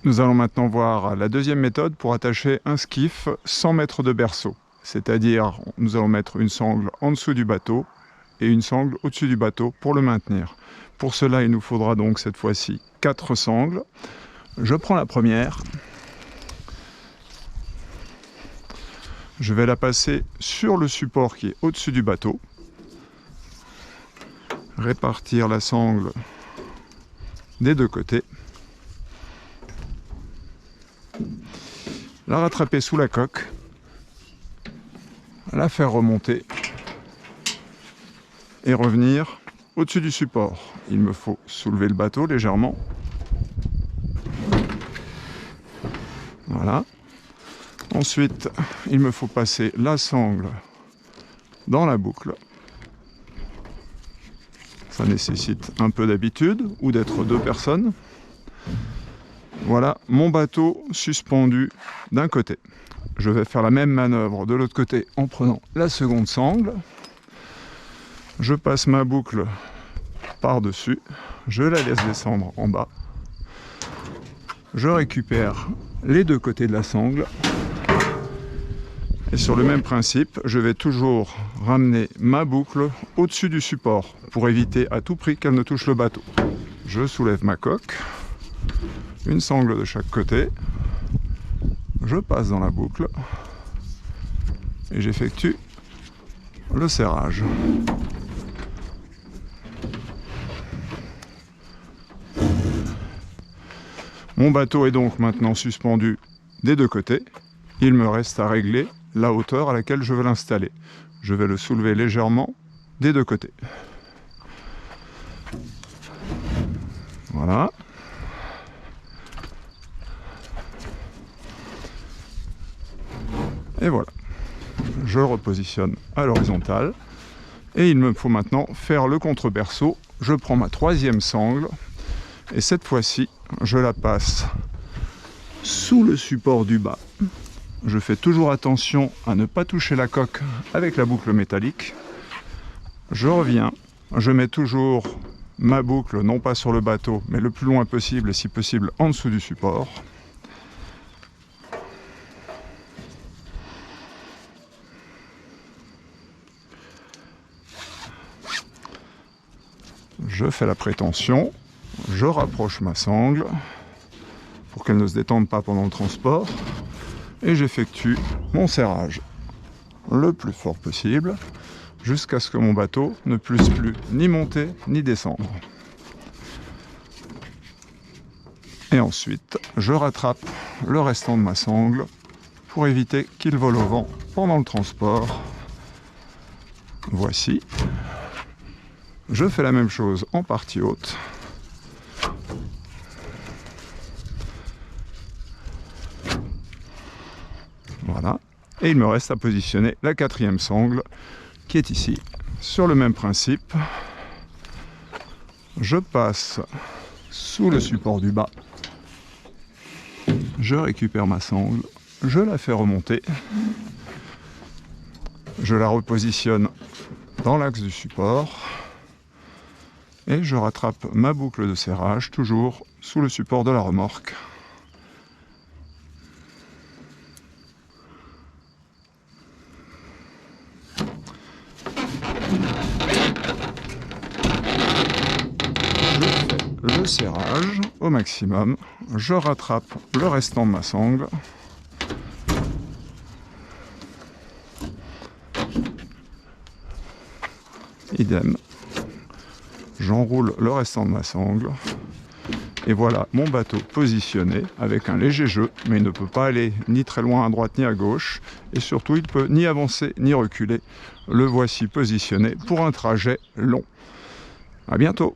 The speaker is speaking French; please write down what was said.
Nous allons maintenant voir la deuxième méthode pour attacher un skiff sans mettre de berceau. C'est-à-dire, nous allons mettre une sangle en dessous du bateau et une sangle au-dessus du bateau pour le maintenir. Pour cela, il nous faudra donc cette fois-ci 4 sangles. Je prends la première. Je vais la passer sur le support qui est au-dessus du bateau. Répartir la sangle des deux côtés. La rattraper sous la coque. La faire remonter. Et revenir au-dessus du support. Il me faut soulever le bateau légèrement. Voilà. Ensuite, il me faut passer la sangle dans la boucle. Ça nécessite un peu d'habitude ou d'être 2 personnes. Voilà mon bateau suspendu d'un côté. Je vais faire la même manœuvre de l'autre côté en prenant la seconde sangle. Je passe ma boucle par-dessus. Je la laisse descendre en bas. Je récupère les 2 côtés de la sangle. Et sur le même principe, je vais toujours ramener ma boucle au-dessus du support pour éviter à tout prix qu'elle ne touche le bateau. Je soulève ma coque, une sangle de chaque côté, je passe dans la boucle et j'effectue le serrage. Mon bateau est donc maintenant suspendu des 2 côtés. Il me reste à régler la hauteur à laquelle je veux l'installer. Je vais le soulever légèrement des 2 côtés. Voilà. Et voilà. Je repositionne à l'horizontale. Et il me faut maintenant faire le contre-berceau. Je prends ma 3e sangle. Et cette fois-ci, je la passe sous le support du bas. Je fais toujours attention à ne pas toucher la coque avec la boucle métallique. Je reviens, je mets toujours ma boucle, non pas sur le bateau, mais le plus loin possible et si possible en dessous du support. Je fais la prétention, je rapproche ma sangle pour qu'elle ne se détende pas pendant le transport. Et j'effectue mon serrage le plus fort possible jusqu'à ce que mon bateau ne puisse plus ni monter ni descendre. Et ensuite, je rattrape le restant de ma sangle pour éviter qu'il vole au vent pendant le transport. Voici. Je fais la même chose en partie haute. Voilà, et il me reste à positionner la 4e sangle qui est ici. Sur le même principe, je passe sous le support du bas, je récupère ma sangle, je la fais remonter, je la repositionne dans l'axe du support et je rattrape ma boucle de serrage toujours sous le support de la remorque. Le serrage au maximum, je rattrape le restant de ma sangle, idem, j'enroule le restant de ma sangle, et voilà mon bateau positionné avec un léger jeu, mais il ne peut pas aller ni très loin à droite ni à gauche, et surtout il ne peut ni avancer ni reculer. Le voici positionné pour un trajet long. À bientôt.